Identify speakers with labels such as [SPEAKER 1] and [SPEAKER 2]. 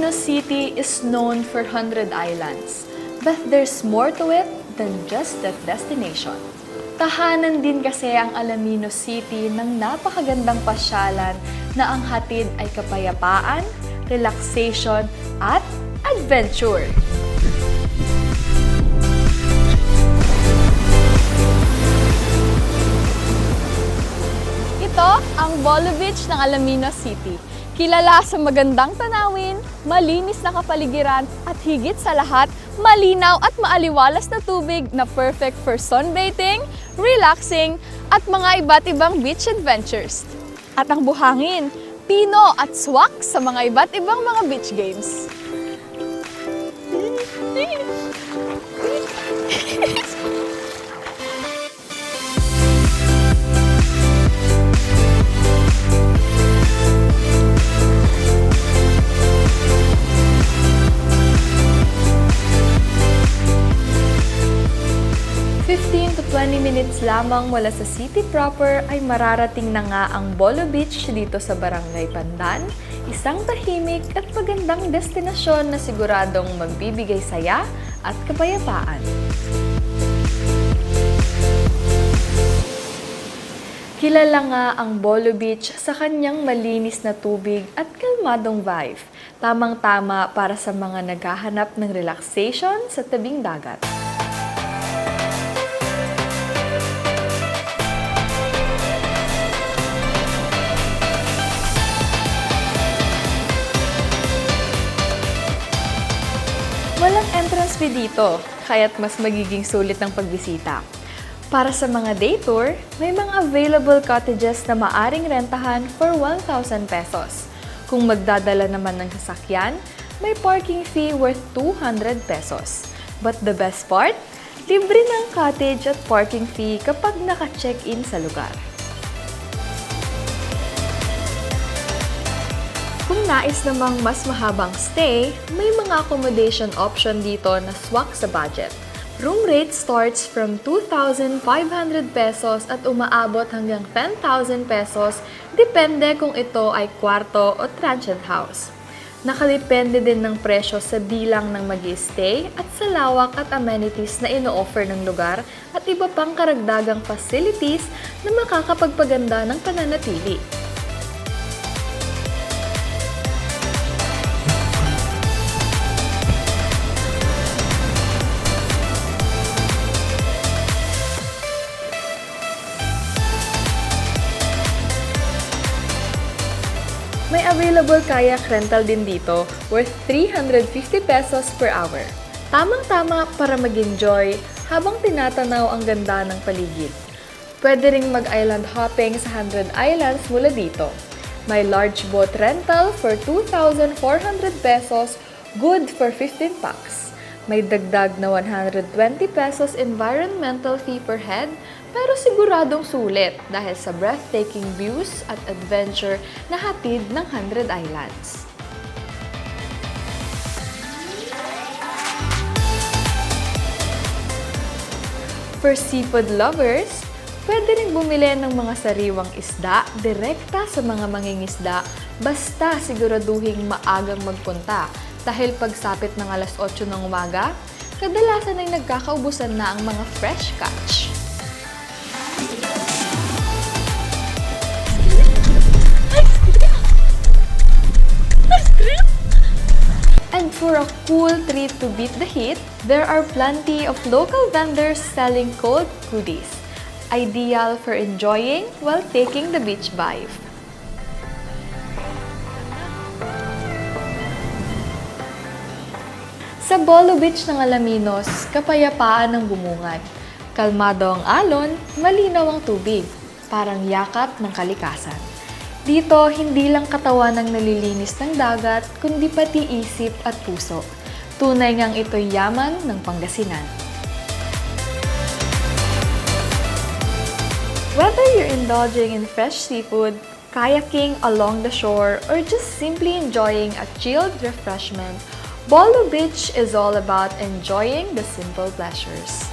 [SPEAKER 1] Alaminos City is known for 100 islands, but there's more to it than just that destination. Tahanan din kasi ang Alaminos City ng napakagandang pasyalan na ang hatid ay kapayapaan, relaxation, at adventure. Ito ang Bolo Beach ng Alaminos City. Kilala sa magandang tanawin, malinis na kapaligiran at higit sa lahat, malinaw at maaliwalas na tubig na perfect for sunbathing, relaxing, at mga iba't ibang beach adventures. At ang buhangin, pino at swak sa mga iba't ibang mga beach games. 15 to 20 minutes lamang mula sa city proper ay mararating na nga ang Bolo Beach dito sa Barangay Pandan, isang tahimik at magandang destinasyon na siguradong magbibigay saya at kapayapaan. Kilala nga ang Bolo Beach sa kanyang malinis na tubig at kalmadong vibe, tamang-tama para sa mga naghahanap ng relaxation sa tabing dagat. Walang entrance fee dito, kaya't mas magiging sulit ng pagbisita. Para sa mga day tour, may mga available cottages na maaring rentahan for 1,000 pesos. Kung magdadala naman ng sasakyan, may parking fee worth 200 pesos. But the best part, libre ng cottage at parking fee kapag naka-check-in sa lugar. Kung nais namang mas mahabang stay, may mga accommodation option dito na swak sa budget. Room rate starts from 2,500 pesos at umaabot hanggang 10,000 pesos, depende kung ito ay kwarto o transient house. Nakadepende din ng presyo sa bilang ng mag-i-stay at sa lawak at amenities na ino-offer ng lugar at iba pang karagdagang facilities na makakapagpaganda ng pananatili. May available kayak rental din dito worth 350 pesos per hour. Tamang-tama para mag-enjoy habang tinatanaw ang ganda ng paligid. Pwede ring mag-island hopping sa 100 islands mula dito. May large boat rental for 2,400 pesos, good for 15 packs. May dagdag na 120 pesos environmental fee per head, pero siguradong sulit dahil sa breathtaking views at adventure na hatid ng 100 Islands. For seafood lovers, pwede rin bumili ng mga sariwang isda direkta sa mga mangingisda basta siguraduhing maagang magpunta dahil pagsapit ng alas 8 ng umaga, kadalasan ay nagkakaubusan na ang mga fresh catch. And for a cool treat to beat the heat, there are plenty of local vendors selling cold goodies, ideal for enjoying while taking the beach vibe. Sa Bolo Beach ng Alaminos, kapayapaan ang bumungad. Kalmado ang alon, malinaw ang tubig, parang yakap ng kalikasan. Dito, hindi lang katawan ang nalilinis ng dagat, kundi pati isip at puso. Tunay ngang ito'y yaman ng Pangasinan. Whether you're indulging in fresh seafood, kayaking along the shore, or just simply enjoying a chilled refreshment, Bolo Beach is all about enjoying the simple pleasures.